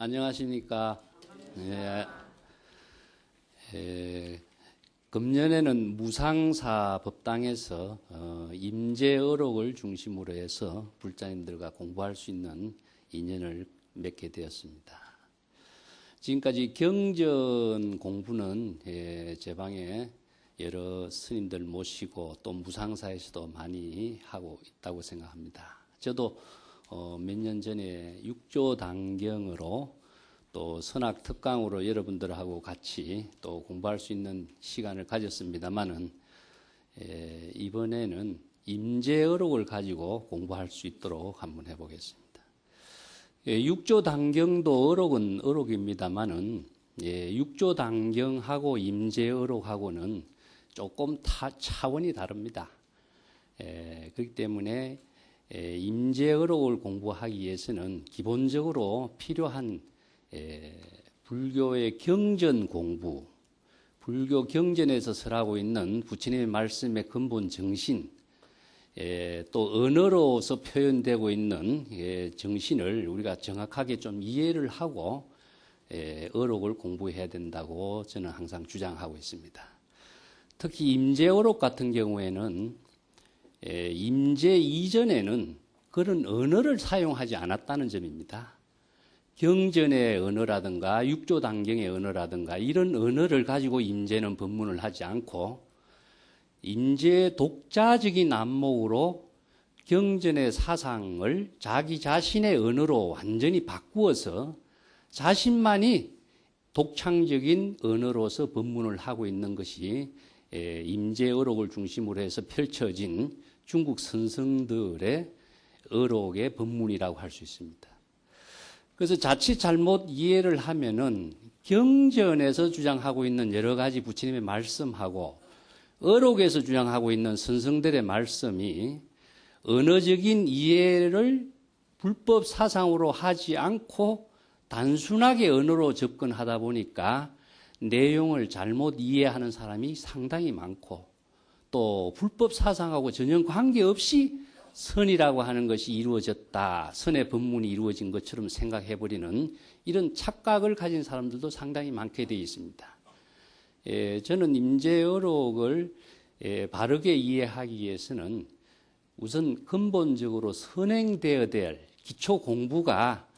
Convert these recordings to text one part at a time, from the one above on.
안녕하십니까. 금년에는 무상사 법당에서 임재의록을 중심으로 해서 불자님들과 공부할 수 있는 인연을 맺게 되었습니다. 지금까지 경전 공부는 제 방에 여러 스님들 모시고 또 무상사에서도 많이 하고 있다고 생각합니다. 저도 몇 년 전에 육조단경으로 또 선학특강으로 여러분들하고 같이 또 공부할 수 있는 시간을 가졌습니다만은 이번에는 임재의록을 가지고 공부할 수 있도록 한번 해보겠습니다. 육조단경도 의록은 의록입니다만은 육조단경하고 임재의록하고는 조금 차원이 다릅니다. 그렇기 때문에 임재의록을 공부하기 위해서는 기본적으로 필요한 불교의 경전 공부, 불교 경전에서 설하고 있는 부처님의 말씀의 근본 정신, 또 언어로서 표현되고 있는 정신을 우리가 정확하게 좀 이해를 하고 의록을 공부해야 된다고 저는 항상 주장하고 있습니다. 특히 임재의록 같은 경우에는 임재 이전에는 그런 언어를 사용하지 않았다는 점입니다. 경전의 언어라든가 육조단경의 언어라든가 이런 언어를 가지고 임재는 법문을 하지 않고 임재 독자적인 안목으로 경전의 사상을 자기 자신의 언어로 완전히 바꾸어서 자신만이 독창적인 언어로서 법문을 하고 있는 것이 임재의록을 중심으로 해서 펼쳐진 중국 선성들의 의록의 법문이라고 할 수 있습니다. 그래서 자칫 잘못 이해를 하면은 경전에서 주장하고 있는 여러 가지 부처님의 말씀하고 의록에서 주장하고 있는 선성들의 말씀이 언어적인 이해를 불법 사상으로 하지 않고 단순하게 언어로 접근하다 보니까 내용을 잘못 이해하는 사람이 상당히 많고 또 불법 사상하고 전혀 관계없이 선이라고 하는 것이 이루어졌다, 선의 법문이 이루어진 것처럼 생각해버리는 이런 착각을 가진 사람들도 상당히 많게 되어 있습니다. 저는 임재의록을 바르게 이해하기 위해서는 우선 근본적으로 선행되어야 될 기초 공부가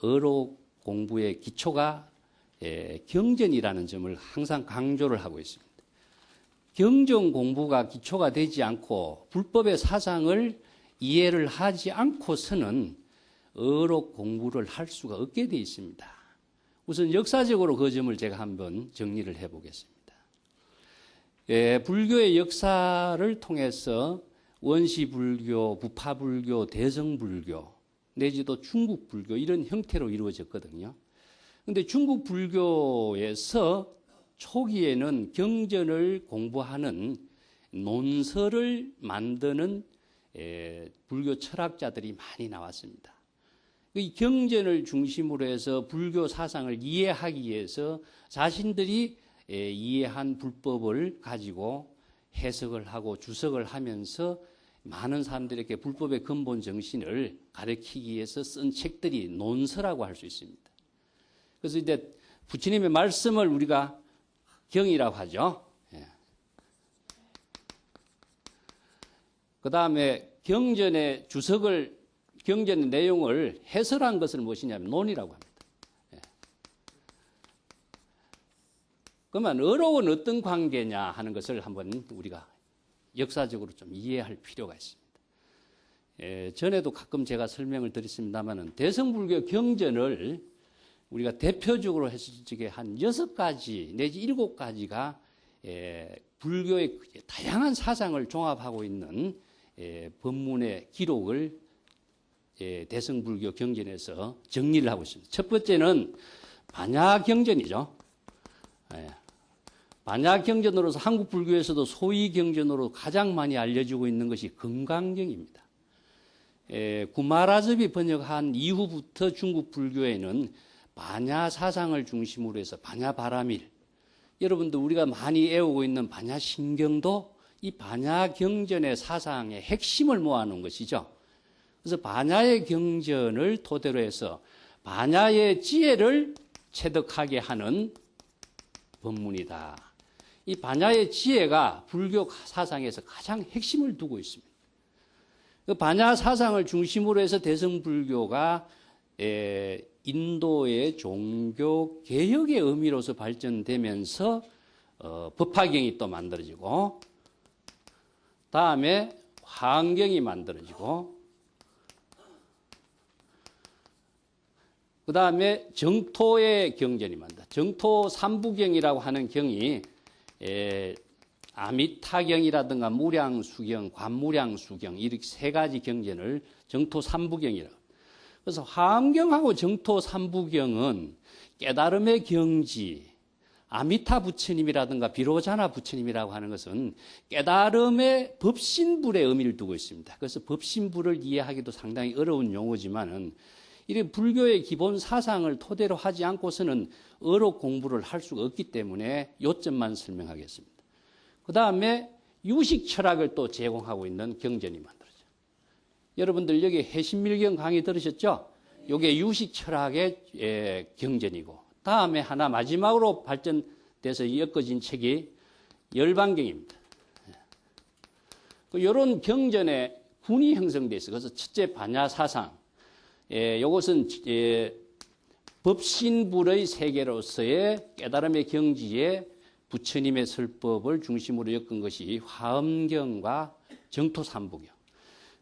의록 공부의 기초가 경전이라는 점을 항상 강조를 하고 있습니다. 경전 공부가 기초가 되지 않고 불법의 사상을 이해를 하지 않고서는 의록 공부를 할 수가 없게 되어 있습니다. 우선 역사적으로 그 점을 제가 한번 정리를 해보겠습니다. 불교의 역사를 통해서 원시불교, 부파불교, 대성불교 내지도 중국불교 이런 형태로 이루어졌거든요. 그런데 중국 불교에서 초기에는 경전을 공부하는 논설을 만드는 불교 철학자들이 많이 나왔습니다. 이 경전을 중심으로 해서 불교 사상을 이해하기 위해서 자신들이 이해한 불법을 가지고 해석을 하고 주석을 하면서 많은 사람들에게 불법의 근본 정신을 가르치기 위해서 쓴 책들이 논설이라고 할 수 있습니다. 그래서 이제 부처님의 말씀을 우리가 경이라고 하죠. 그 다음에 경전의 주석을, 경전의 내용을 해설한 것을 무엇이냐면 논이라고 합니다. 그러면 의록은 어떤 관계냐 하는 것을 한번 우리가 역사적으로 좀 이해할 필요가 있습니다. 전에도 가끔 제가 설명을 드렸습니다만 대성불교 경전을 우리가 대표적으로 했을 적에 한 6가지 내지 7가지가 불교의 다양한 사상을 종합하고 있는 법문의 기록을 대성불교 경전에서 정리를 하고 있습니다. 첫 번째는 반야경전이죠. 반야경전으로서 한국 불교에서도 소위 경전으로 가장 많이 알려지고 있는 것이 금강경입니다. 구마라접이 번역한 이후부터 중국 불교에는 반야 사상을 중심으로 해서 반야바라밀, 여러분들 우리가 많이 애우고 있는 반야신경도 이 반야경전의 사상의 핵심을 모아놓은 것이죠. 그래서 반야의 경전을 토대로 해서 반야의 지혜를 체득하게 하는 법문이다. 이 반야의 지혜가 불교 사상에서 가장 핵심을 두고 있습니다. 그 반야 사상을 중심으로 해서 대승불교가 인도의 종교 개혁의 의미로서 발전되면서 법화경이 또 만들어지고, 다음에 화엄경이 만들어지고, 그 다음에 정토의 경전이 만들어집니다. 정토 삼부경이라고 하는 경이 아미타경이라든가 무량수경, 관무량수경 이렇게 세 가지 경전을 정토 삼부경이라고. 그래서 화엄경하고 정토 삼부경은 깨달음의 경지, 아미타 부처님이라든가 비로자나 부처님이라고 하는 것은 깨달음의 법신불의 의미를 두고 있습니다. 그래서 법신불을 이해하기도 상당히 어려운 용어지만은 이런 불교의 기본 사상을 토대로 하지 않고서는 어록 공부를 할 수가 없기 때문에 요점만 설명하겠습니다. 그 다음에 유식 철학을 또 제공하고 있는 경전이 만들어져요. 여러분들 여기 해신밀경 강의 들으셨죠? 이게 유식 철학의 경전이고, 다음에 하나 마지막으로 발전돼서 엮어진 책이 열반경입니다. 이런 경전에 군이 형성되어 있어요. 그래서 첫째 반야 사상, 이것은 법신불의 세계로서의 깨달음의 경지에 부처님의 설법을 중심으로 엮은 것이 화엄경과 정토삼부경.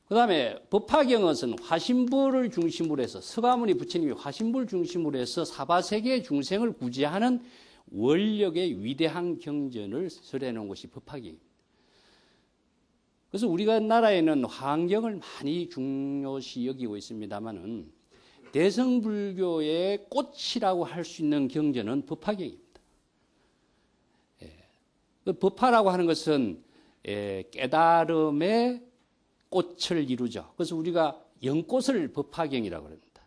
그 다음에 법화경은 화신불을 중심으로 해서 서가모니 부처님이 화신불 중심으로 해서 사바세계의 중생을 구제하는 원력의 위대한 경전을 설해놓은 것이 법화경입니다. 그래서 우리가 나라에는 화엄경을 많이 중요시 여기고 있습니다만은 대승불교의 꽃이라고 할 수 있는 경전은 법화경입니다. 법화라고 하는 것은 깨달음의 꽃을 이루죠. 그래서 우리가 연꽃을 법화경이라고 합니다.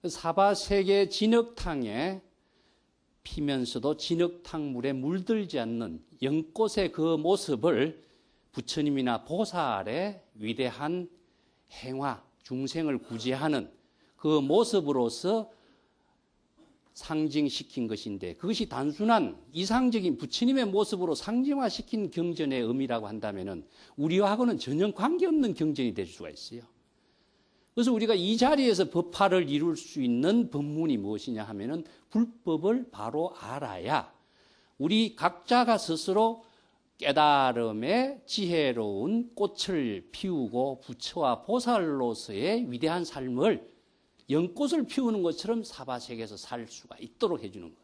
사바세계 진흙탕에 피면서도 진흙탕물에 물들지 않는 연꽃의 그 모습을 부처님이나 보살의 위대한 행화, 중생을 구제하는 그 모습으로서 상징시킨 것인데, 그것이 단순한 이상적인 부처님의 모습으로 상징화시킨 경전의 의미라고 한다면 우리하고는 전혀 관계없는 경전이 될 수가 있어요. 그래서 우리가 이 자리에서 법화를 이룰 수 있는 법문이 무엇이냐 하면은 불법을 바로 알아야 우리 각자가 스스로 깨달음의 지혜로운 꽃을 피우고 부처와 보살로서의 위대한 삶을 연꽃을 피우는 것처럼 사바세계에서 살 수가 있도록 해주는 것.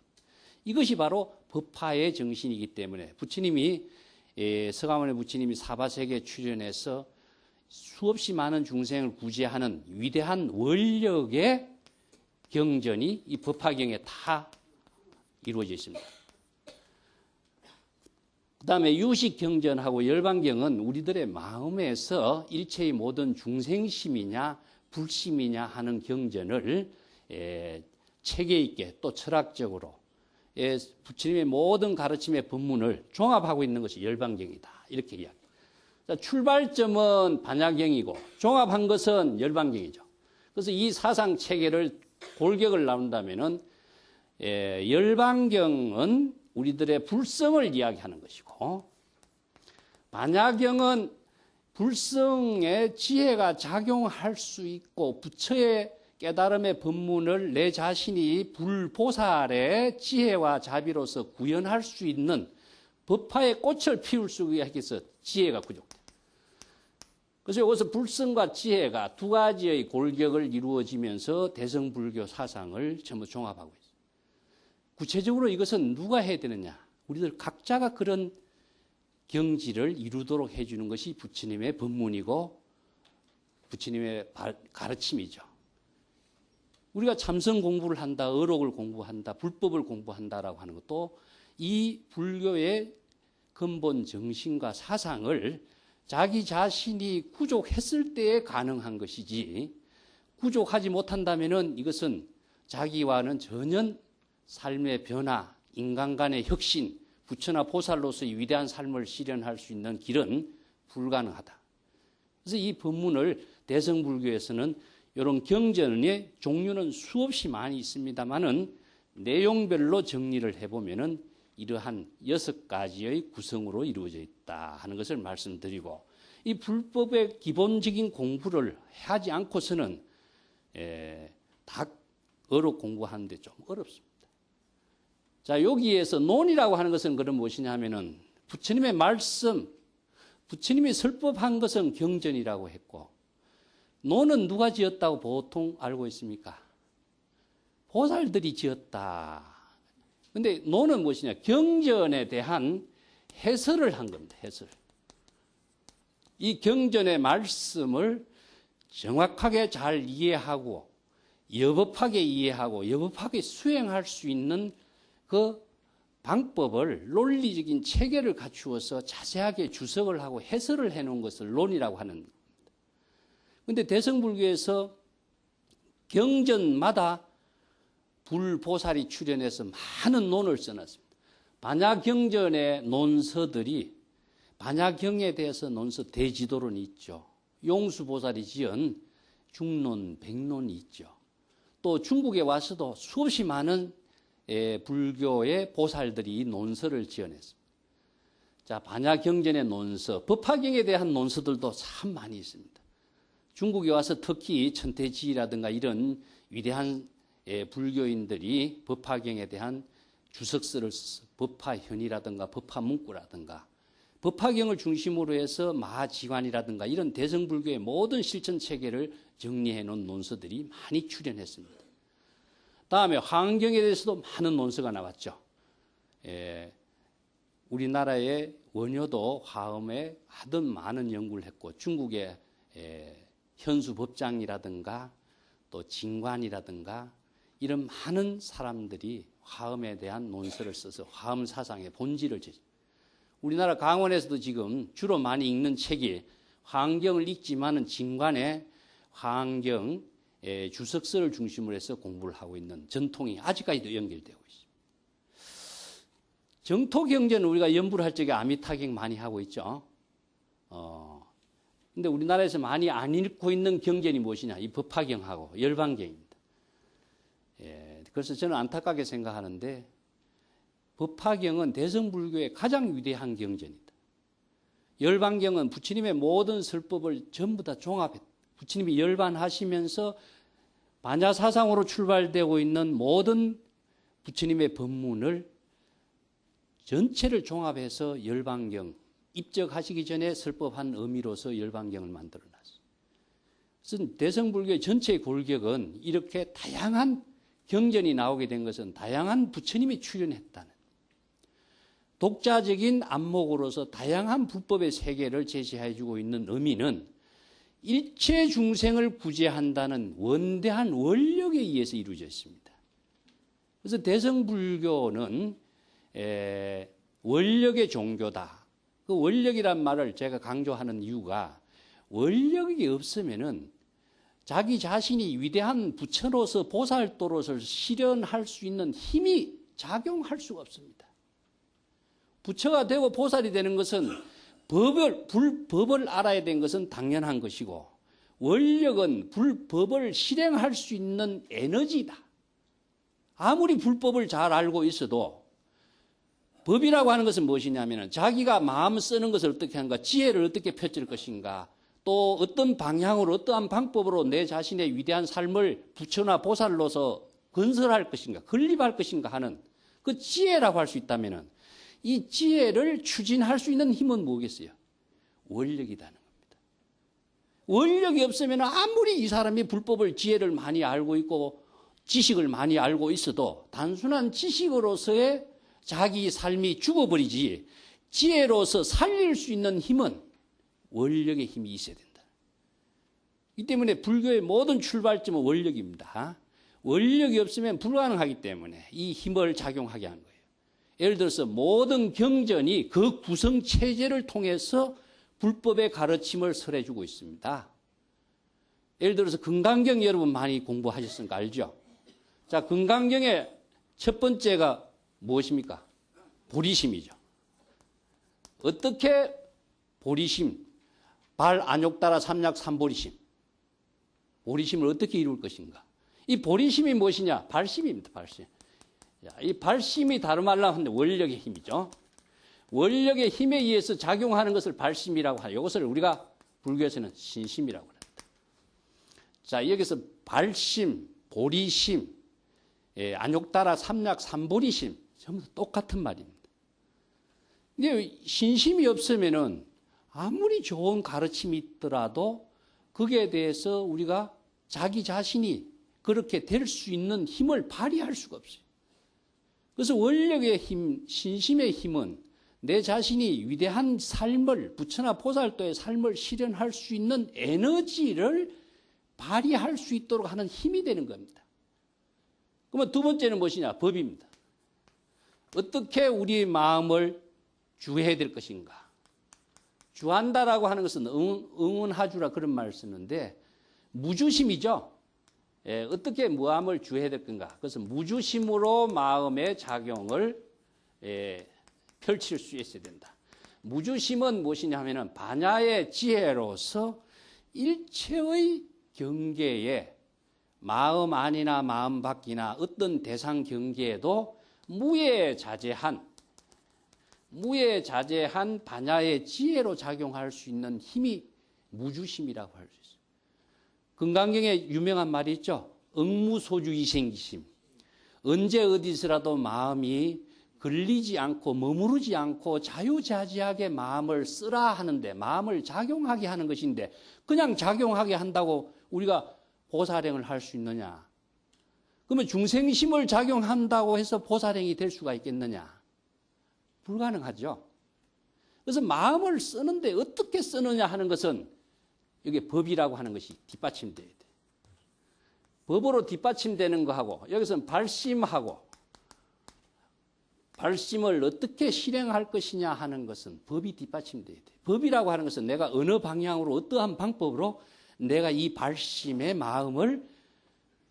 이것이 바로 법화의 정신이기 때문에 부처님이 서가모니 부처님이 사바세계에 출연해서 수없이 많은 중생을 구제하는 위대한 원력의 경전이 이 법화경에 다 이루어져 있습니다. 그 다음에 유식경전하고 열반경은 우리들의 마음에서 일체의 모든 중생심이냐 불심이냐 하는 경전을 체계 있게 또 철학적으로 부처님의 모든 가르침의 법문을 종합하고 있는 것이 열반경이다. 이렇게 이야기합니다. 출발점은 반야경이고 종합한 것은 열반경이죠. 그래서 이 사상 체계를 골격을 나눈다면은 열반경은 우리들의 불성을 이야기하는 것이고, 반야경은 불성의 지혜가 작용할 수 있고 부처의 깨달음의 법문을 내 자신이 불보살의 지혜와 자비로서 구현할 수 있는 법화의 꽃을 피울 수 있게 해서 지혜가 부족해요. 그래서 여기서 불성과 지혜가 두 가지의 골격을 이루어지면서 대승불교 사상을 전부 종합하고 있어요. 구체적으로 이것은 누가 해야 되느냐? 우리들 각자가 그런 경지를 이루도록 해주는 것이 부처님의 법문이고 부처님의 가르침이죠. 우리가 참선 공부를 한다, 어록을 공부한다, 불법을 공부한다라고 하는 것도 이 불교의 근본 정신과 사상을 자기 자신이 구족했을 때에 가능한 것이지, 구족하지 못한다면은 이것은 자기와는 전혀 삶의 변화, 인간 간의 혁신, 부처나 보살로서의 위대한 삶을 실현할 수 있는 길은 불가능하다. 그래서 이 법문을 대승불교에서는 이런 경전의 종류는 수없이 많이 있습니다만은 내용별로 정리를 해보면은 이러한 6가지의 구성으로 이루어져 있다 하는 것을 말씀드리고, 이 불법의 기본적인 공부를 하지 않고서는 닭어로 공부하는데 좀 어렵습니다. 자, 여기에서 논이라고 하는 것은 그럼 무엇이냐 하면은 부처님의 말씀, 부처님이 설법한 것은 경전이라고 했고, 논은 누가 지었다고 보통 알고 있습니까? 보살들이 지었다. 근데 논은 무엇이냐? 경전에 대한 해설을 한 겁니다. 해설. 이 경전의 말씀을 정확하게 잘 이해하고 여법하게 이해하고 여법하게 수행할 수 있는 그 방법을 논리적인 체계를 갖추어서 자세하게 주석을 하고 해설을 해놓은 것을 논이라고 하는 겁니다. 그런데 대성불교에서 경전마다 불보살이 출연해서 많은 논을 써놨습니다. 반야경전의 논서들이, 반야경에 대해서 논서 대지도론이 있죠. 용수보살이 지은 중론, 백론이 있죠. 또 중국에 와서도 수없이 많은 불교의 보살들이 이 논서를 지어냈습니다. 자, 반야경전의 논서, 법화경에 대한 논서들도 참 많이 있습니다. 중국에 와서 특히 천태지라든가 이런 위대한 불교인들이 법화경에 대한 주석서를 써서 법화현이라든가 법화문구라든가 법화경을 중심으로 해서 마하지관이라든가 이런 대성불교의 모든 실천체계를 정리해 놓은 논서들이 많이 출연했습니다. 다음에 화엄경에 대해서도 많은 논서가 나왔죠. 우리나라의 원효도 화엄에 하도 많은 연구를 했고, 중국의 현수법장이라든가 또 진관이라든가 이런 많은 사람들이 화엄에 대한 논서를 써서 화엄 사상의 본질을 제시. 우리나라 강원에서도 지금 주로 많이 읽는 책이 화엄경을 읽지만은 진관의 화엄경 주석서를 중심으로 해서 공부를 하고 있는 전통이 아직까지도 연결되고 있습니다. 정토경전은 우리가 연부를 할 적에 아미타경 많이 하고 있죠. 근데 우리나라에서 많이 안 읽고 있는 경전이 무엇이냐? 이 법화경하고 열반경입니다. 그래서 저는 안타깝게 생각하는데 법화경은 대성불교의 가장 위대한 경전이다. 열반경은 부처님의 모든 설법을 전부 다 종합했다. 부처님이 열반하시면서 반야사상으로 출발되고 있는 모든 부처님의 법문을 전체를 종합해서 열반경, 입적하시기 전에 설법한 의미로서 열반경을 만들어놨어요. 그래서 대성불교의 전체의 골격은 이렇게 다양한 경전이 나오게 된 것은 다양한 부처님이 출연했다는 독자적인 안목으로서 다양한 불법의 세계를 제시해주고 있는 의미는 일체 중생을 구제한다는 원대한 원력에 의해서 이루어져 있습니다. 그래서 대성불교는 원력의 종교다. 그 원력이란 말을 제가 강조하는 이유가 원력이 없으면은 자기 자신이 위대한 부처로서 보살도로서 실현할 수 있는 힘이 작용할 수가 없습니다. 부처가 되고 보살이 되는 것은 불법을 알아야 되는 것은 당연한 것이고, 원력은 불법을 실행할 수 있는 에너지다. 아무리 불법을 잘 알고 있어도 법이라고 하는 것은 무엇이냐면 자기가 마음 쓰는 것을 어떻게 하는가, 지혜를 어떻게 펼칠 것인가, 또 어떤 방향으로 어떠한 방법으로 내 자신의 위대한 삶을 부처나 보살로서 건설할 것인가, 건립할 것인가 하는 그 지혜라고 할 수 있다면 이 지혜를 추진할 수 있는 힘은 뭐겠어요? 원력이라는 겁니다. 원력이 없으면 아무리 이 사람이 불법을 지혜를 많이 알고 있고 지식을 많이 알고 있어도 단순한 지식으로서의 자기 삶이 죽어버리지 지혜로서 살릴 수 있는 힘은 원력의 힘이 있어야 된다. 이 때문에 불교의 모든 출발점은 원력입니다. 원력이 없으면 불가능하기 때문에 이 힘을 작용하게 하는 거예요. 예를 들어서 모든 경전이 그 구성체제를 통해서 불법의 가르침을 설해주고 있습니다. 예를 들어서 금강경 여러분 많이 공부하셨으니까 알죠? 자, 금강경의 첫 번째가 무엇입니까? 보리심이죠. 어떻게 보리심, 발 안욕 따라 삼약 삼보리심. 보리심을 어떻게 이룰 것인가? 이 보리심이 무엇이냐? 발심입니다. 발심. 이 발심이 다름 말로 하는데 원력의 힘이죠. 원력의 힘에 의해서 작용하는 것을 발심이라고 하죠. 이것을 우리가 불교에서는 신심이라고 합니다. 자, 여기서 발심, 보리심, 안욕따라 삼약 삼보리심 전부 똑같은 말입니다. 근데 신심이 없으면은 아무리 좋은 가르침이 있더라도 거기에 대해서 우리가 자기 자신이 그렇게 될 수 있는 힘을 발휘할 수가 없어요. 그래서 원력의 힘, 신심의 힘은 내 자신이 위대한 삶을, 부처나 보살도의 삶을 실현할 수 있는 에너지를 발휘할 수 있도록 하는 힘이 되는 겁니다. 그러면 두 번째는 무엇이냐? 법입니다. 어떻게 우리 마음을 주해야 될 것인가? 주한다라고 하는 것은 응운하주라 그런 말을 쓰는데 무주심이죠. 어떻게 마음을 주해야 될 건가? 그것은 무주심으로 마음의 작용을 펼칠 수 있어야 된다. 무주심은 무엇이냐 하면은 반야의 지혜로서 일체의 경계에 마음 안이나 마음 밖이나 어떤 대상 경계에도 무예자재한 반야의 지혜로 작용할 수 있는 힘이 무주심이라고 할 수 있어요. 금강경에 유명한 말이 있죠. 응무소주이생기심. 언제 어디서라도 마음이 걸리지 않고 머무르지 않고 자유자재하게 마음을 쓰라 하는데, 마음을 작용하게 하는 것인데 그냥 작용하게 한다고 우리가 보살행을 할 수 있느냐? 그러면 중생심을 작용한다고 해서 보살행이 될 수가 있겠느냐? 불가능하죠. 그래서 마음을 쓰는데 어떻게 쓰느냐 하는 것은 여기 법이라고 하는 것이 뒷받침돼야 돼. 법으로 뒷받침되는 거하고 여기서는 발심하고 발심을 어떻게 실행할 것이냐 하는 것은 법이 뒷받침돼야 돼. 법이라고 하는 것은 내가 어느 방향으로 어떠한 방법으로 내가 이 발심의 마음을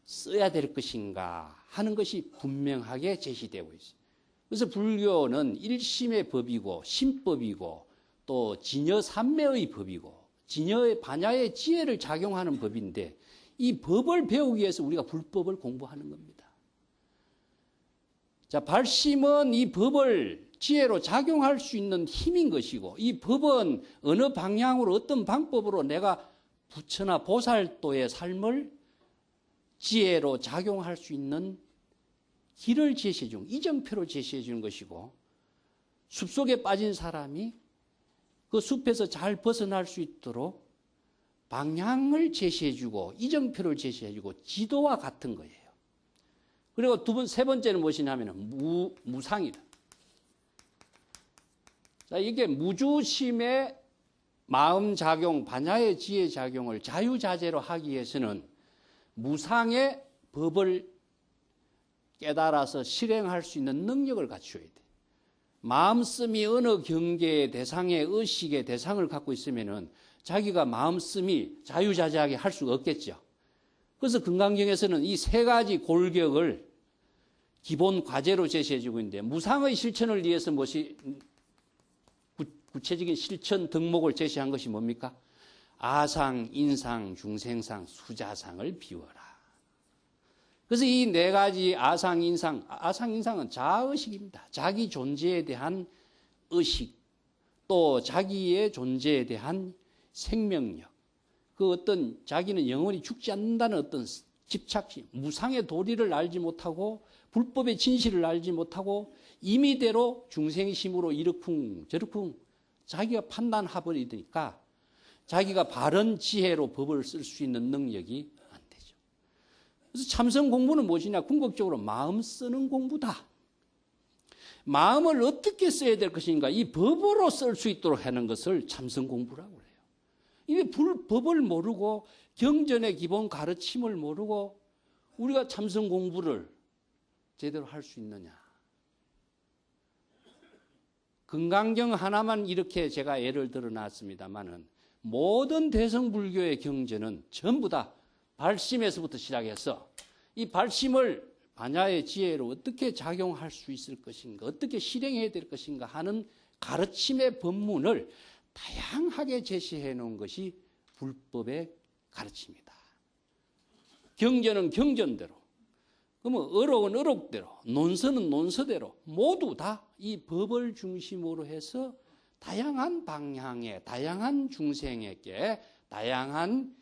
써야 될 것인가 하는 것이 분명하게 제시되고 있어요. 그래서 불교는 일심의 법이고 심법이고 또 진여삼매의 법이고 진여의 반야의 지혜를 작용하는 법인데 이 법을 배우기 위해서 우리가 불법을 공부하는 겁니다. 자, 발심은 이 법을 지혜로 작용할 수 있는 힘인 것이고 이 법은 어느 방향으로 어떤 방법으로 내가 부처나 보살도의 삶을 지혜로 작용할 수 있는 길을 제시해 주는, 이정표를 제시해 주는 것이고 숲속에 빠진 사람이 그 숲에서 잘 벗어날 수 있도록 방향을 제시해 주고 이정표를 제시해 주고 지도와 같은 거예요. 그리고 세 번째는 무엇이냐면 무상이다. 자, 이게 무주심의 마음 작용, 반야의 지혜 작용을 자유자재로 하기 위해서는 무상의 법을 깨달아서 실행할 수 있는 능력을 갖춰야 돼. 마음씀이 어느 경계의 대상의 의식의 대상을 갖고 있으면은 자기가 마음씀이 자유자재하게 할 수가 없겠죠. 그래서 금강경에서는 이 세 가지 골격을 기본 과제로 제시해주고 있는데 무상의 실천을 위해서 무엇이 구체적인 실천 덕목을 제시한 것이 뭡니까? 아상, 인상, 중생상, 수자상을 비워라. 그래서 이 네 가지 아상, 인상은 자의식입니다. 자기 존재에 대한 의식, 또 자기의 존재에 대한 생명력, 그 어떤 자기는 영원히 죽지 않는다는 어떤 집착심, 무상의 도리를 알지 못하고 불법의 진실을 알지 못하고 임의대로 중생심으로 이러쿵 저러쿵 자기가 판단해버리니까 자기가 바른 지혜로 법을 쓸 수 있는 능력이 안 되죠. 그래서 참선 공부는 무엇이냐? 궁극적으로 마음 쓰는 공부다. 마음을 어떻게 써야 될 것인가? 이 법으로 쓸 수 있도록 하는 것을 참선 공부라고 해요. 이 법을 모르고 경전의 기본 가르침을 모르고 우리가 참선 공부를 제대로 할 수 있느냐? 금강경 하나만 이렇게 제가 예를 들어 놨습니다만은 모든 대성불교의 경전은 전부 다 발심에서부터 시작해서 이 발심을 반야의 지혜로 어떻게 작용할 수 있을 것인가, 어떻게 실행해야 될 것인가 하는 가르침의 법문을 다양하게 제시해 놓은 것이 불법의 가르침이다. 경전은 경전대로, 그러면 어록은 어록대로, 논서는 논서대로 모두 다 이 법을 중심으로 해서 다양한 방향의 다양한 중생에게 다양한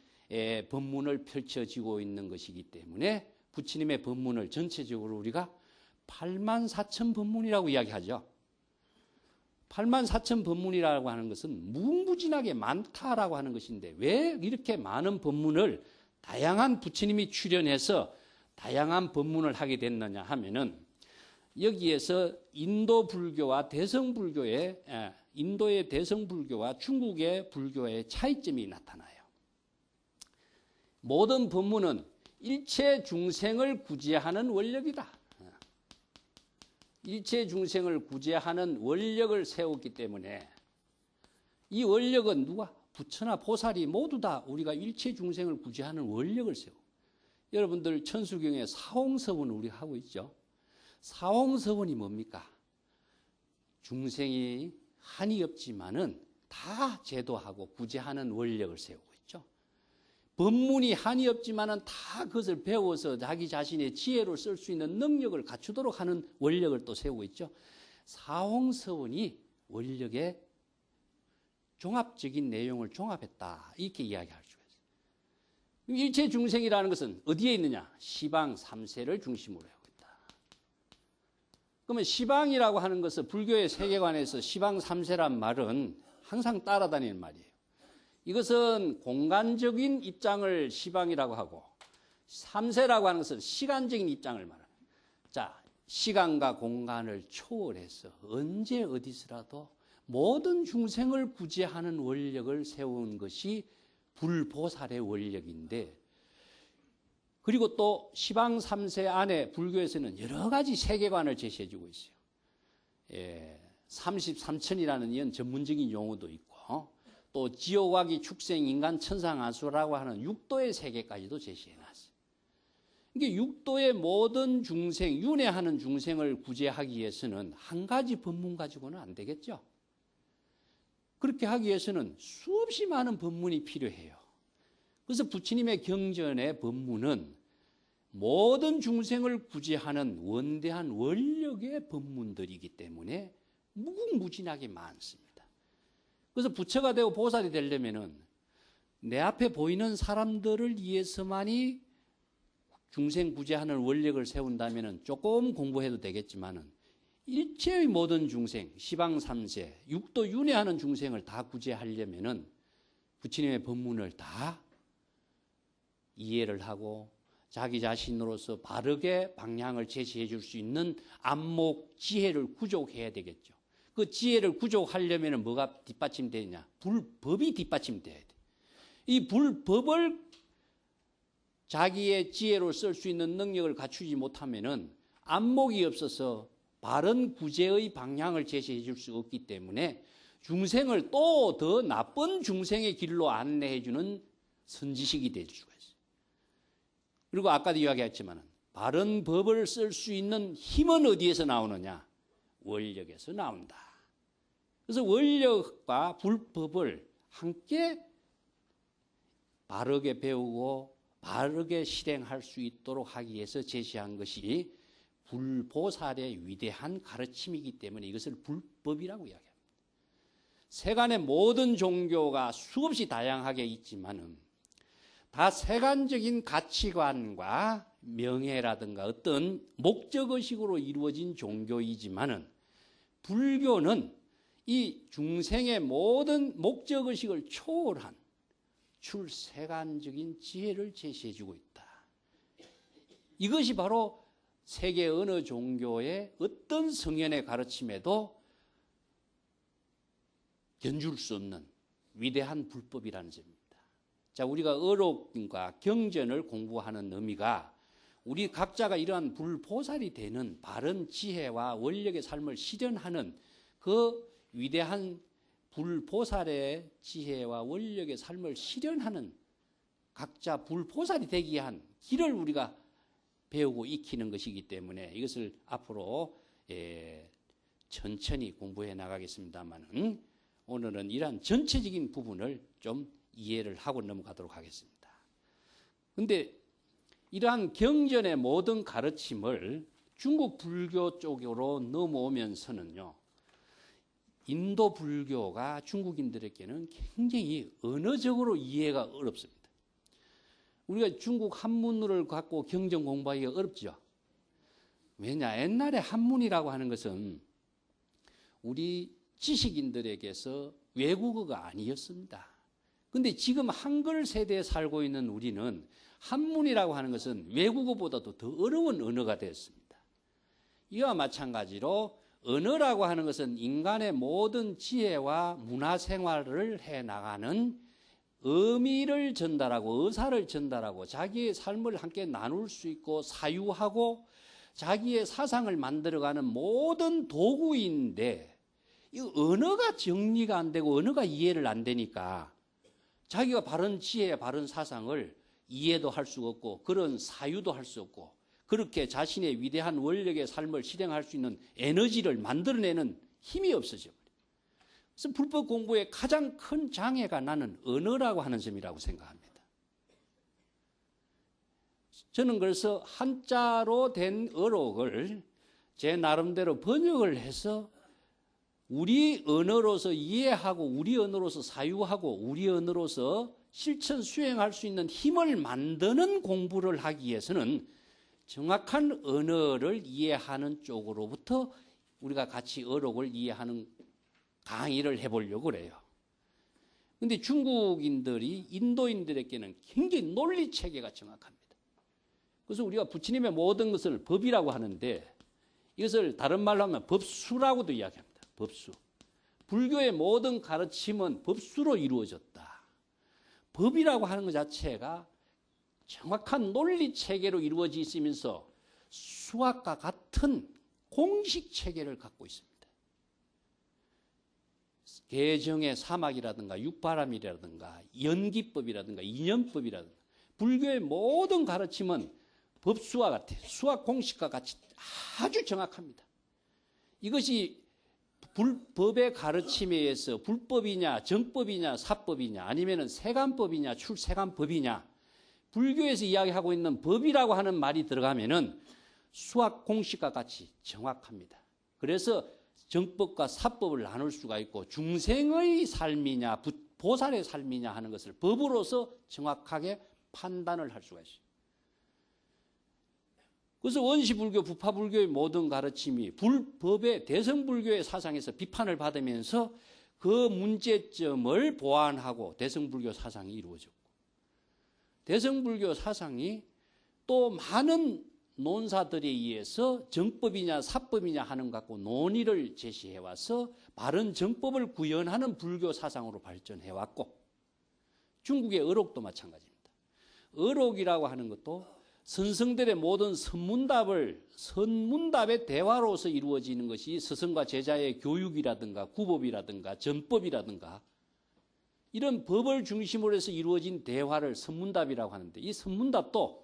법문을 펼쳐지고 있는 것이기 때문에 부처님의 법문을 전체적으로 우리가 84,000 법문이라고 이야기하죠. 84,000 법문이라고 하는 것은 무궁무진하게 많다라고 하는 것인데 왜 이렇게 많은 법문을 다양한 부처님이 출연해서 다양한 법문을 하게 됐느냐 하면은 여기에서 인도 불교와 대성불교의 인도의 대성불교와 중국의 불교의 차이점이 나타나요. 모든 법문은 일체 중생을 구제하는 원력이다. 일체 중생을 구제하는 원력을 세웠기 때문에 이 원력은 누가? 부처나 보살이 모두 다 우리가 일체 중생을 구제하는 원력을 세우고 여러분들 천수경에 사홍서원을 우리가 하고 있죠. 사홍서원이 뭡니까? 중생이 한이 없지만은 다 제도하고 구제하는 원력을 세우고 있죠. 법문이 한이 없지만은 다 그것을 배워서 자기 자신의 지혜로 쓸 수 있는 능력을 갖추도록 하는 원력을 또 세우고 있죠. 사홍서원이 원력의 종합적인 내용을 종합했다. 이렇게 이야기할 수가 있어요. 일체 중생이라는 것은 어디에 있느냐? 시방 3세를 중심으로 하고 있다. 그러면 시방이라고 하는 것은 불교의 세계관에서 시방 3세란 말은 항상 따라다니는 말이에요. 이것은 공간적인 입장을 시방이라고 하고 3세라고 하는 것은 시간적인 입장을 말합니다. 자, 시간과 공간을 초월해서 언제 어디서라도 모든 중생을 구제하는 원력을 세운 것이 불보살의 원력인데 그리고 또 시방 3세 안에 불교에서는 여러 가지 세계관을 제시해 주고 있어요. 33천이라는 이런 전문적인 용어도 있고 또 지옥화기 축생 인간 천상 아수라고 하는 육도의 세계까지도 제시해 놨어요. 이게 육도의 모든 중생, 윤회하는 중생을 구제하기 위해서는 한 가지 법문 가지고는 안 되겠죠. 그렇게 하기 위해서는 수없이 많은 법문이 필요해요. 그래서 부처님의 경전의 법문은 모든 중생을 구제하는 원대한 원력의 법문들이기 때문에 무궁무진하게 많습니다. 그래서 부처가 되고 보살이 되려면은 내 앞에 보이는 사람들을 위해서만이 중생 구제하는 원력을 세운다면은 조금 공부해도 되겠지만은 일체의 모든 중생, 시방 3세, 육도 윤회하는 중생을 다 구제하려면은 부처님의 법문을 다 이해를 하고 자기 자신으로서 바르게 방향을 제시해 줄 수 있는 안목, 지혜를 구족해야 되겠죠. 그 지혜를 구족하려면 뭐가 뒷받침되느냐? 불법이 뒷받침돼야 돼. 이 불법을 자기의 지혜로 쓸 수 있는 능력을 갖추지 못하면은 안목이 없어서 바른 구제의 방향을 제시해 줄 수 없기 때문에 중생을 또 더 나쁜 중생의 길로 안내해 주는 선지식이 될 수가 있어요. 그리고 아까도 이야기했지만 바른 법을 쓸 수 있는 힘은 어디에서 나오느냐? 원력에서 나온다. 그래서 원력과 불법을 함께 바르게 배우고 바르게 실행할 수 있도록 하기 위해서 제시한 것이 불보살의 위대한 가르침이기 때문에 이것을 불법이라고 이야기합니다. 세간의 모든 종교가 수없이 다양하게 있지만은 다 세간적인 가치관과 명예라든가 어떤 목적의식으로 이루어진 종교이지만은 불교는 이 중생의 모든 목적의식을 초월한 출세간적인 지혜를 제시해주고 있다. 이것이 바로 세계 어느 종교의 어떤 성현의 가르침에도 견줄 수 없는 위대한 불법이라는 점입니다. 자, 우리가 어록과 경전을 공부하는 의미가 우리 각자가 이러한 불보살이 되는 바른 지혜와 원력의 삶을 실현하는 그 위대한 불보살의 지혜와 원력의 삶을 실현하는 각자 불보살이 되기 위한 길을 우리가 배우고 익히는 것이기 때문에 이것을 앞으로 천천히 공부해 나가겠습니다만 오늘은 이러한 전체적인 부분을 좀 이해를 하고 넘어가도록 하겠습니다. 그런데 이러한 경전의 모든 가르침을 중국 불교 쪽으로 넘어오면서는요, 인도 불교가 중국인들에게는 굉장히 언어적으로 이해가 어렵습니다. 우리가 중국 한문을 갖고 경전 공부하기가 어렵죠. 왜냐? 옛날에 한문이라고 하는 것은 우리 지식인들에게서 외국어가 아니었습니다. 근데 지금 한글 세대에 살고 있는 우리는 한문이라고 하는 것은 외국어보다도 더 어려운 언어가 되었습니다. 이와 마찬가지로 언어라고 하는 것은 인간의 모든 지혜와 문화생활을 해나가는 의미를 전달하고 의사를 전달하고 자기의 삶을 함께 나눌 수 있고 사유하고 자기의 사상을 만들어가는 모든 도구인데, 이 언어가 정리가 안 되고 언어가 이해를 안 되니까 자기가 바른 지혜, 바른 사상을 이해도 할 수 없고 그런 사유도 할 수 없고 그렇게 자신의 위대한 원력의 삶을 실행할 수 있는 에너지를 만들어내는 힘이 없어져 버려요. 그래서 불법 공부의 가장 큰 장애가 나는 언어라고 하는 점이라고 생각합니다. 저는 그래서 한자로 된 어록을 제 나름대로 번역을 해서 우리 언어로서 이해하고 우리 언어로서 사유하고 우리 언어로서 실천 수행할 수 있는 힘을 만드는 공부를 하기 위해서는 정확한 언어를 이해하는 쪽으로부터 우리가 같이 어록을 이해하는 강의를 해보려고 그래요. 그런데 중국인들이 인도인들에게는 굉장히 논리체계가 정확합니다. 그래서 우리가 부처님의 모든 것을 법이라고 하는데 이것을 다른 말로 하면 법수라고도 이야기합니다. 법수. 불교의 모든 가르침은 법수로 이루어졌다. 법이라고 하는 것 자체가 정확한 논리체계로 이루어져 있으면서 수학과 같은 공식체계를 갖고 있습니다. 개정의 사막이라든가 육바람이라든가 연기법이라든가 인연법이라든가 불교의 모든 가르침은 법수와 같아요. 수학 공식과 같이 아주 정확합니다. 이것이 불법의 가르침에 의해서 불법이냐 정법이냐 사법이냐 아니면 세간법이냐 출세간법이냐 불교에서 이야기하고 있는 법이라고 하는 말이 들어가면은 수학 공식과 같이 정확합니다. 그래서 정법과 사법을 나눌 수가 있고 중생의 삶이냐 보살의 삶이냐 하는 것을 법으로서 정확하게 판단을 할 수가 있어요. 그래서 원시불교, 부파불교의 모든 가르침이 불법의 대성불교의 사상에서 비판을 받으면서 그 문제점을 보완하고 대성불교 사상이 이루어졌고 대성불교 사상이 또 많은 논사들에 의해서 정법이냐 사법이냐 하는 것 갖고 논의를 제시해와서 바른 정법을 구현하는 불교 사상으로 발전해왔고 중국의 어록도 마찬가지입니다. 어록이라고 하는 것도 선성들의 모든 선문답의 대화로서 이루어지는 것이 스승과 제자의 교육이라든가 구법이라든가 전법이라든가 이런 법을 중심으로 해서 이루어진 대화를 선문답이라고 하는데 이 선문답도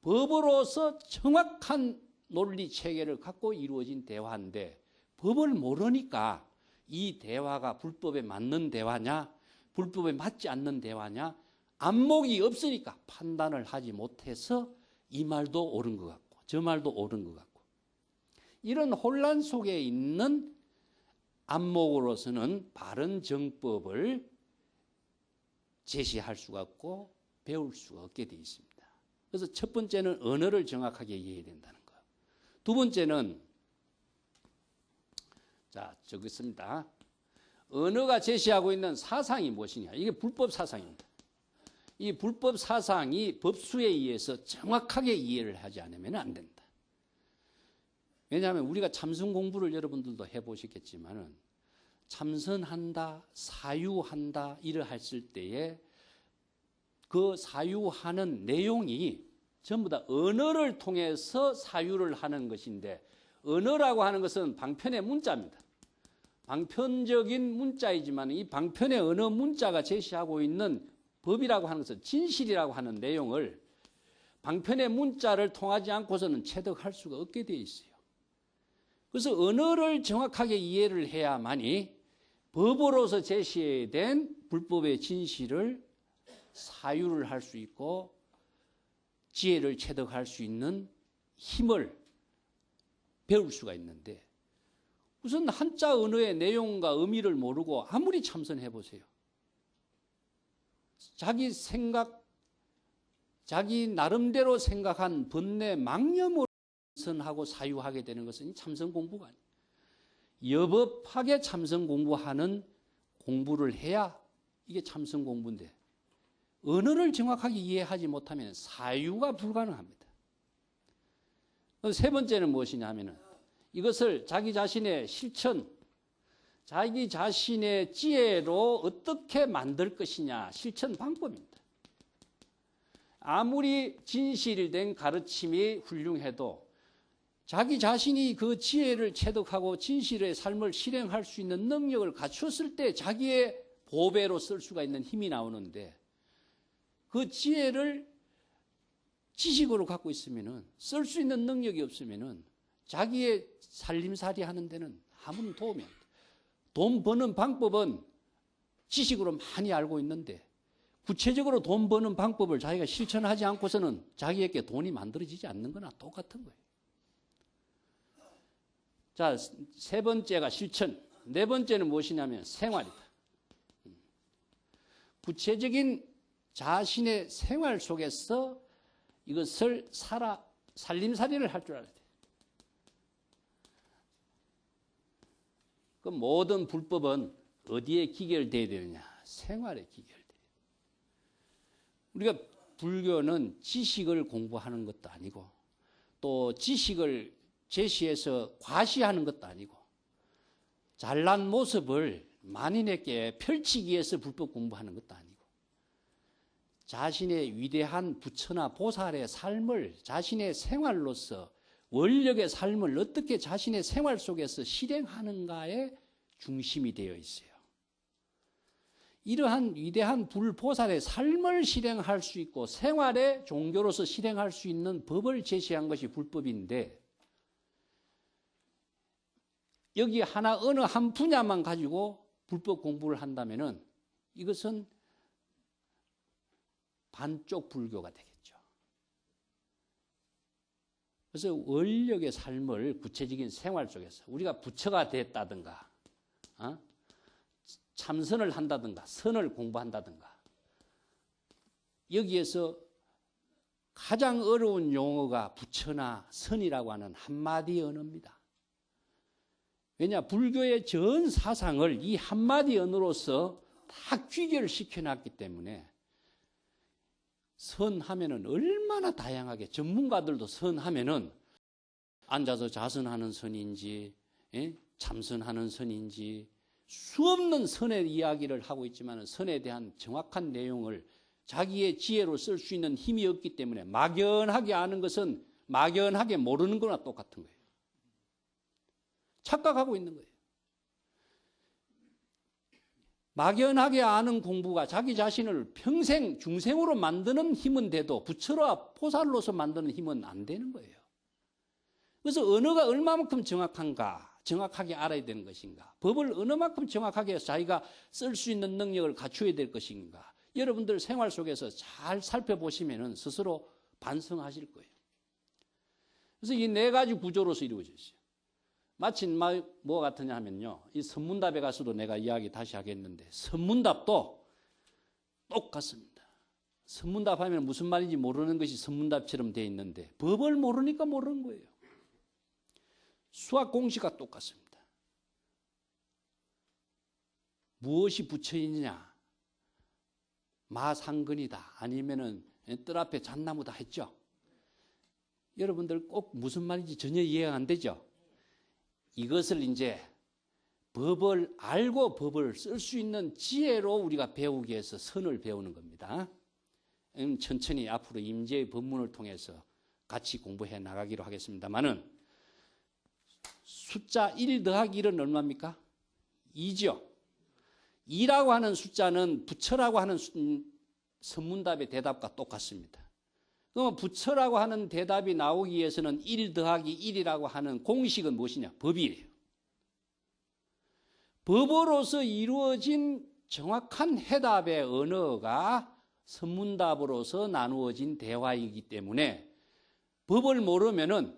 법으로서 정확한 논리 체계를 갖고 이루어진 대화인데 법을 모르니까 이 대화가 불법에 맞는 대화냐 불법에 맞지 않는 대화냐 안목이 없으니까 판단을 하지 못해서 이 말도 옳은 것 같고 저 말도 옳은 것 같고 이런 혼란 속에 있는 안목으로서는 바른 정법을 제시할 수가 없고 배울 수가 없게 되어 있습니다. 그래서 첫 번째는 언어를 정확하게 이해해야 된다는 거예요. 두 번째는 자 저기 있습니다. 언어가 제시하고 있는 사상이 무엇이냐. 이게 불법 사상입니다. 이 불법 사상이 법수에 의해서 정확하게 이해를 하지 않으면 안 된다. 왜냐하면 우리가 참선 공부를 여러분들도 해보시겠지만은 참선한다, 사유한다 이러했을 때에 그 사유하는 내용이 전부 다 언어를 통해서 사유를 하는 것인데 언어라고 하는 것은 방편의 문자입니다. 방편적인 문자이지만 이 방편의 언어 문자가 제시하고 있는 법이라고 하는 것은 진실이라고 하는 내용을 방편의 문자를 통하지 않고서는 체득할 수가 없게 되어 있어요. 그래서 언어를 정확하게 이해를 해야만이 법으로서 제시된 불법의 진실을 사유를 할 수 있고 지혜를 체득할 수 있는 힘을 배울 수가 있는데 우선 한자 언어의 내용과 의미를 모르고 아무리 참선해 보세요. 자기 생각, 자기 나름대로 생각한 번뇌 망념으로 참선하고 사유하게 되는 것은 참선 공부가 아니에요. 여법하게 참선 공부하는 공부를 해야 이게 참선 공부인데 언어를 정확하게 이해하지 못하면 사유가 불가능합니다. 세 번째는 무엇이냐 하면은 이것을 자기 자신의 실천, 자기 자신의 지혜로 어떻게 만들 것이냐 실천 방법입니다. 아무리 진실된 가르침이 훌륭해도 자기 자신이 그 지혜를 체득하고 진실의 삶을 실행할 수 있는 능력을 갖췄을 때 자기의 보배로 쓸 수가 있는 힘이 나오는데 그 지혜를 지식으로 갖고 있으면은 쓸 수 있는 능력이 없으면은 자기의 살림살이 하는 데는 아무런 도움이 안 돼. 돈 버는 방법은 지식으로 많이 알고 있는데 구체적으로 돈 버는 방법을 자기가 실천하지 않고서는 자기에게 돈이 만들어지지 않는 거나 똑같은 거예요. 자, 세 번째가 실천, 네 번째는 무엇이냐면 생활이다. 구체적인 자신의 생활 속에서 이것을 살림살이를 할 줄 알아야 돼. 그 모든 불법은 어디에 기결되어야 되느냐? 생활에 기결돼요. 우리가 불교는 지식을 공부하는 것도 아니고 또 지식을 제시해서 과시하는 것도 아니고 잘난 모습을 만인에게 펼치기 위해서 불법 공부하는 것도 아니고 자신의 위대한 부처나 보살의 삶을 자신의 생활로서 원력의 삶을 어떻게 자신의 생활 속에서 실행하는가에 중심이 되어 있어요. 이러한 위대한 불보살의 삶을 실행할 수 있고 생활의 종교로서 실행할 수 있는 법을 제시한 것이 불법인데 여기 어느 한 분야만 가지고 불법 공부를 한다면은 이것은 반쪽 불교가 되겠죠. 그래서 원력의 삶을 구체적인 생활 속에서 우리가 부처가 됐다든가 참선을 한다든가 선을 공부한다든가 여기에서 가장 어려운 용어가 부처나 선이라고 하는 한마디 언어입니다. 왜냐? 불교의 전 사상을 이 한마디 언어로서 다 귀결시켜 놨기 때문에 선하면은 얼마나 다양하게 전문가들도 선하면은 앉아서 자선하는 선인지 참선하는 선인지 수없는 선의 이야기를 하고 있지만 선에 대한 정확한 내용을 자기의 지혜로 쓸 수 있는 힘이 없기 때문에 막연하게 아는 것은 막연하게 모르는 거나 똑같은 거예요. 착각하고 있는 거예요. 막연하게 아는 공부가 자기 자신을 평생 중생으로 만드는 힘은 돼도 부처와 보살로서 만드는 힘은 안 되는 거예요. 그래서 언어가 얼마만큼 정확한가, 정확하게 알아야 되는 것인가, 법을 어느 만큼 정확하게 해서 자기가 쓸 수 있는 능력을 갖춰야 될 것인가, 여러분들 생활 속에서 잘 살펴보시면 스스로 반성하실 거예요. 그래서 이 네 가지 구조로서 이루어져 있어요. 마치 뭐 같으냐 하면요. 이 선문답에 가서도 내가 이야기 다시 하겠는데 선문답도 똑같습니다. 선문답 하면 무슨 말인지 모르는 것이 선문답처럼 되어 있는데 법을 모르니까 모르는 거예요. 수학 공식과 똑같습니다. 무엇이 부처이냐? 마상근이다. 아니면은 뜰 앞에 잣나무다 했죠. 여러분들 꼭 무슨 말인지 전혀 이해가 안 되죠? 이것을 이제 법을 알고 법을 쓸 수 있는 지혜로 우리가 배우기 위해서 선을 배우는 겁니다. 천천히 앞으로 임재의 법문을 통해서 같이 공부해 나가기로 하겠습니다만은 숫자 1 더하기 1은 얼마입니까? 2죠. 2라고 하는 숫자는 부처라고 하는 선문답의 대답과 똑같습니다. 그럼 부처라고 하는 대답이 나오기 위해서는 1 더하기 1이라고 하는 공식은 무엇이냐? 법이에요. 법으로서 이루어진 정확한 해답의 언어가 선문답으로서 나누어진 대화이기 때문에 법을 모르면은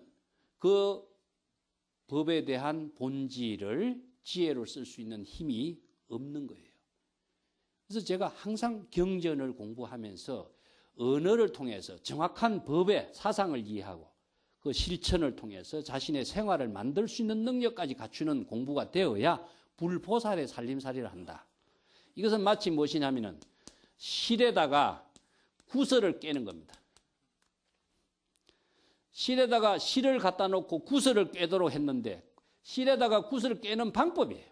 그 법에 대한 본질을 지혜로 쓸 수 있는 힘이 없는 거예요. 그래서 제가 항상 경전을 공부하면서 언어를 통해서 정확한 법의 사상을 이해하고 그 실천을 통해서 자신의 생활을 만들 수 있는 능력까지 갖추는 공부가 되어야 불보살의 살림살이를 한다. 이것은 마치 무엇이냐면은 실에다가 구슬을 깨는 겁니다. 실에다가 실을 갖다 놓고 구슬을 깨도록 했는데 실에다가 구슬을 깨는 방법이에요.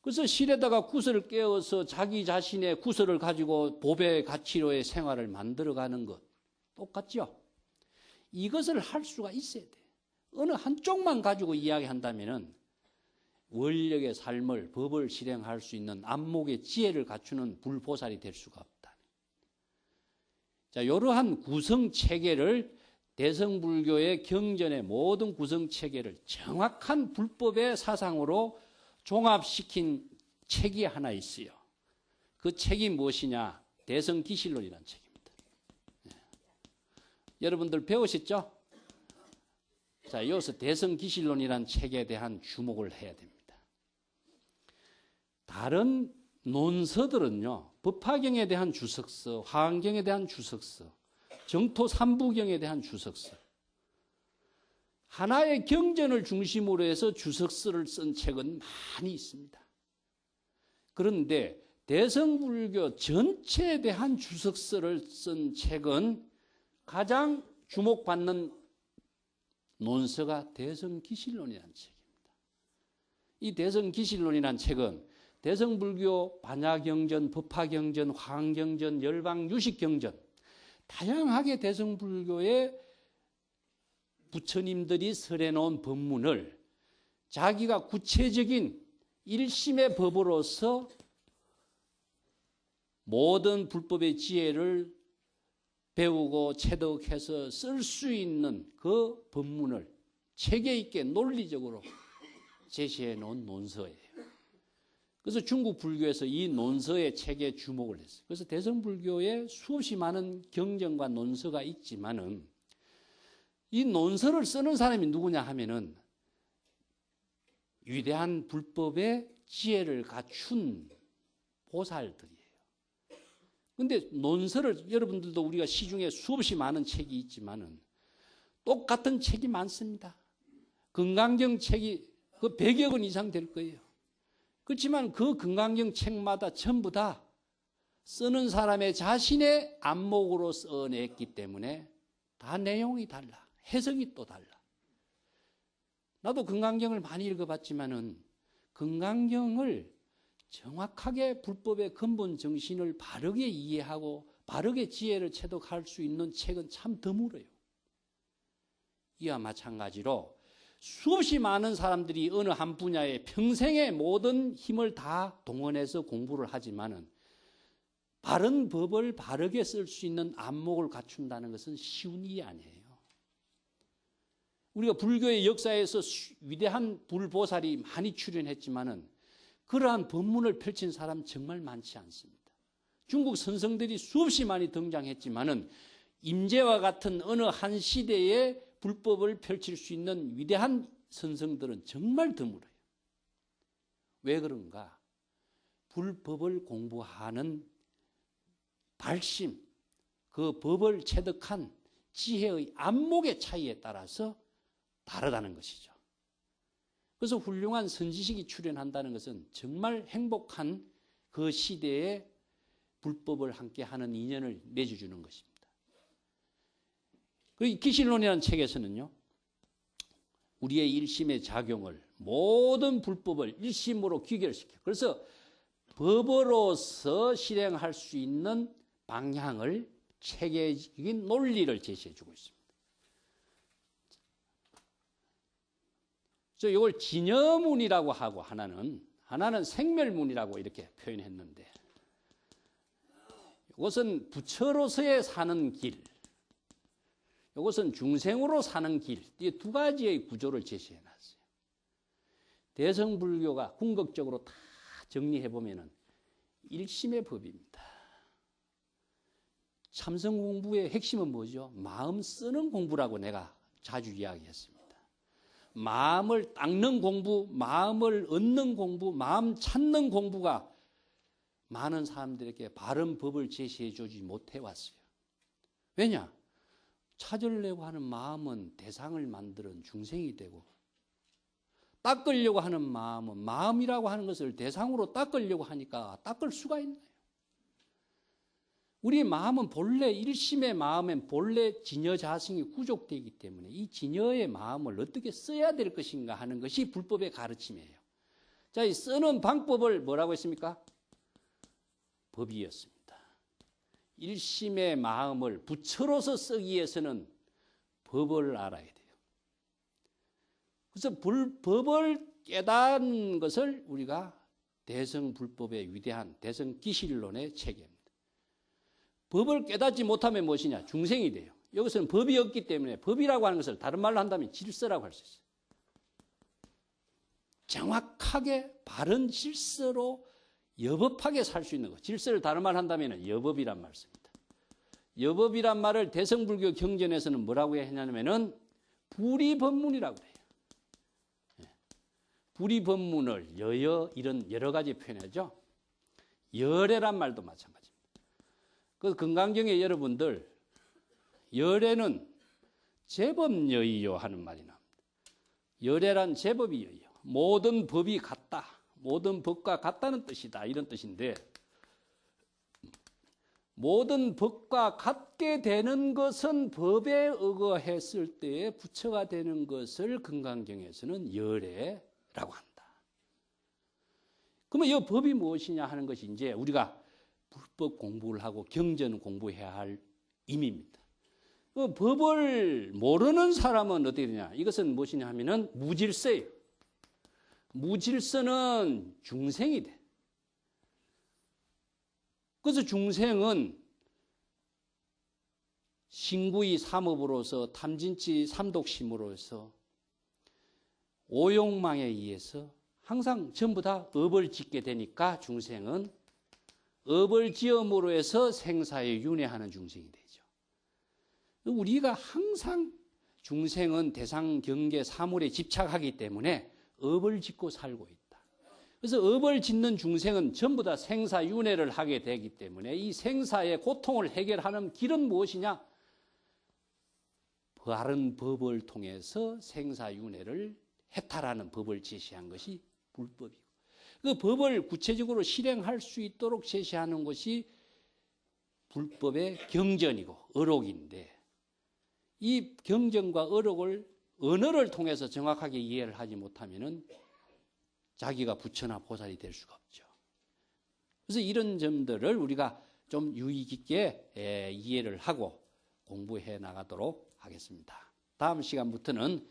그래서 실에다가 구슬을 깨어서 자기 자신의 구슬을 가지고 법의 가치로의 생활을 만들어가는 것 똑같죠? 이것을 할 수가 있어야 돼. 어느 한쪽만 가지고 이야기한다면은 원력의 삶을 법을 실행할 수 있는 안목의 지혜를 갖추는 불보살이 될 수가 없다. 자, 이러한 구성 체계를 대성불교의 경전의 모든 구성 체계를 정확한 불법의 사상으로 종합시킨 책이 하나 있어요. 그 책이 무엇이냐? 대성기실론이라는 책입니다. 네. 여러분들 배우셨죠? 자, 여기서 대성기실론이라는 책에 대한 주목을 해야 됩니다. 다른 논서들은요, 법화경에 대한 주석서, 화엄경에 대한 주석서, 정토 삼부경에 대한 주석서, 하나의 경전을 중심으로 해서 주석서를 쓴 책은 많이 있습니다. 그런데 대성불교 전체에 대한 주석서를 쓴 책은 가장 주목받는 논서가 대성기실론이라는 책입니다. 이 대성기실론이라는 책은 대성불교 반야경전, 법화경전, 화엄경전, 열방유식경전 다양하게 대성불교의 부처님들이 설해놓은 법문을 자기가 구체적인 일심의 법으로서 모든 불법의 지혜를 배우고 체득해서 쓸 수 있는 그 법문을 체계 있게 논리적으로 제시해 놓은 논서예요. 그래서 중국 불교에서 이 논서의 체계에 주목을 했어요. 그래서 대성불교에 수없이 많은 경전과 논서가 있지만은 이 논서를 쓰는 사람이 누구냐 하면은 위대한 불법의 지혜를 갖춘 보살들이에요. 그런데 논서를 여러분들도 우리가 시중에 수없이 많은 책이 있지만은 똑같은 책이 많습니다. 금강경 책이 그 100여 권 이상 될 거예요. 그렇지만 그 금강경 책마다 전부 다 쓰는 사람의 자신의 안목으로 써냈기 때문에 다 내용이 달라. 해석이 또 달라. 나도 금강경을 많이 읽어봤지만은 금강경을 정확하게 불법의 근본 정신을 바르게 이해하고 바르게 지혜를 체득할 수 있는 책은 참 드물어요. 이와 마찬가지로 수없이 많은 사람들이 어느 한 분야에 평생의 모든 힘을 다 동원해서 공부를 하지만은 바른 법을 바르게 쓸 수 있는 안목을 갖춘다는 것은 쉬운 일이 아니에요. 우리가 불교의 역사에서 위대한 불보살이 많이 출연했지만은 그러한 법문을 펼친 사람 정말 많지 않습니다. 중국 선성들이 수없이 많이 등장했지만은 임재와 같은 어느 한 시대에 불법을 펼칠 수 있는 위대한 선성들은 정말 드물어요. 왜 그런가? 불법을 공부하는 발심, 그 법을 체득한 지혜의 안목의 차이에 따라서 다르다는 것이죠. 그래서 훌륭한 선지식이 출연한다는 것은 정말 행복한 그 시대에 불법을 함께하는 인연을 맺어주는 것입니다. 그 기실론이라는 책에서는요, 우리의 일심의 작용을 모든 불법을 일심으로 귀결시켜. 그래서 법으로서 실행할 수 있는 방향을 체계적인 논리를 제시해 주고 있습니다. 그래서 이걸 진여문이라고 하고 하나는 생멸문이라고 이렇게 표현했는데 이것은 부처로서의 사는 길, 이것은 중생으로 사는 길, 이 두 가지의 구조를 제시해 놨어요. 대성불교가 궁극적으로 다 정리해 보면은 일심의 법입니다. 참선 공부의 핵심은 뭐죠? 마음 쓰는 공부라고 내가 자주 이야기했습니다. 마음을 닦는 공부, 마음을 얻는 공부, 마음 찾는 공부가 많은 사람들에게 바른 법을 제시해 주지 못해 왔어요. 왜냐? 찾으려고 하는 마음은 대상을 만드는 중생이 되고, 닦으려고 하는 마음은, 마음이라고 하는 것을 대상으로 닦으려고 하니까 닦을 수가 있나요? 우리 마음은 본래 일심의 마음엔 본래 진여자성이 구족되어 있기 때문에 이 진여의 마음을 어떻게 써야 될 것인가 하는 것이 불법의 가르침이에요. 자, 이 쓰는 방법을 뭐라고 했습니까? 법이었습니다. 일심의 마음을 부처로서 쓰기 위해서는 법을 알아야 돼요. 그래서 법을 깨닫는 것을 우리가 대성불법의 위대한 대성기실론의 체계입니다. 법을 깨닫지 못하면 무엇이냐? 중생이 돼요. 여기서는 법이 없기 때문에 법이라고 하는 것을 다른 말로 한다면 질서라고 할 수 있어요. 정확하게 바른 질서로 여법하게 살 수 있는 것. 질서를 다른 말로 한다면 여법이란 말씀입니다. 여법이란 말을 대성불교 경전에서는 뭐라고 했냐면은 불이법문이라고 해요. 불이법문을 여여 이런 여러 가지 표현하죠. 열애란 말도 마찬가지입니다. 그래서 금강경에 여러분들 열애는 제법여의요 하는 말이 나옵니다. 열애란 제법이여의요. 모든 법이 같다. 모든 법과 같다는 뜻이다. 이런 뜻인데 모든 법과 같게 되는 것은 법에 의거했을 때에 부처가 되는 것을 금강경에서는 열애라고 한다. 그러면 이 법이 무엇이냐 하는 것이 이제 우리가 불법 공부를 하고 경전 공부해야 할 임입니다. 그 법을 모르는 사람은 어떻게 되냐? 이것은 무엇이냐 하면은 무질서예요. 무질서는 중생이 돼. 그래서 중생은 신구이 삼업으로서 탐진치 삼독심으로서 오욕망에 의해서 항상 전부 다 업을 짓게 되니까 중생은 업을 지음으로 해서 생사에 윤회하는 중생이 되죠. 우리가 항상 중생은 대상 경계 사물에 집착하기 때문에 업을 짓고 살고 있다. 그래서 업을 짓는 중생은 전부 다 생사윤회를 하게 되기 때문에 이 생사의 고통을 해결하는 길은 무엇이냐? 바른 법을 통해서 생사윤회를 해탈하는 법을 제시한 것이 불법이고, 그 법을 구체적으로 실행할 수 있도록 제시하는 것이 불법의 경전이고 어록인데, 이 경전과 어록을 언어를 통해서 정확하게 이해를 하지 못하면은 자기가 부처나 보살이 될 수가 없죠. 그래서 이런 점들을 우리가 좀 유의 깊게 이해를 하고 공부해 나가도록 하겠습니다. 다음 시간부터는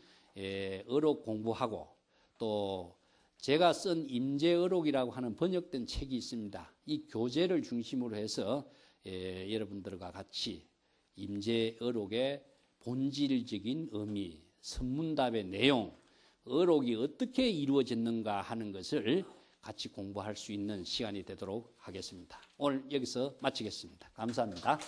어록 공부하고 또 제가 쓴 임재어록이라고 하는 번역된 책이 있습니다. 이 교재를 중심으로 해서 여러분들과 같이 임재어록의 본질적인 의미, 선문답의 내용, 어록이 어떻게 이루어졌는가 하는 것을 같이 공부할 수 있는 시간이 되도록 하겠습니다. 오늘 여기서 마치겠습니다. 감사합니다.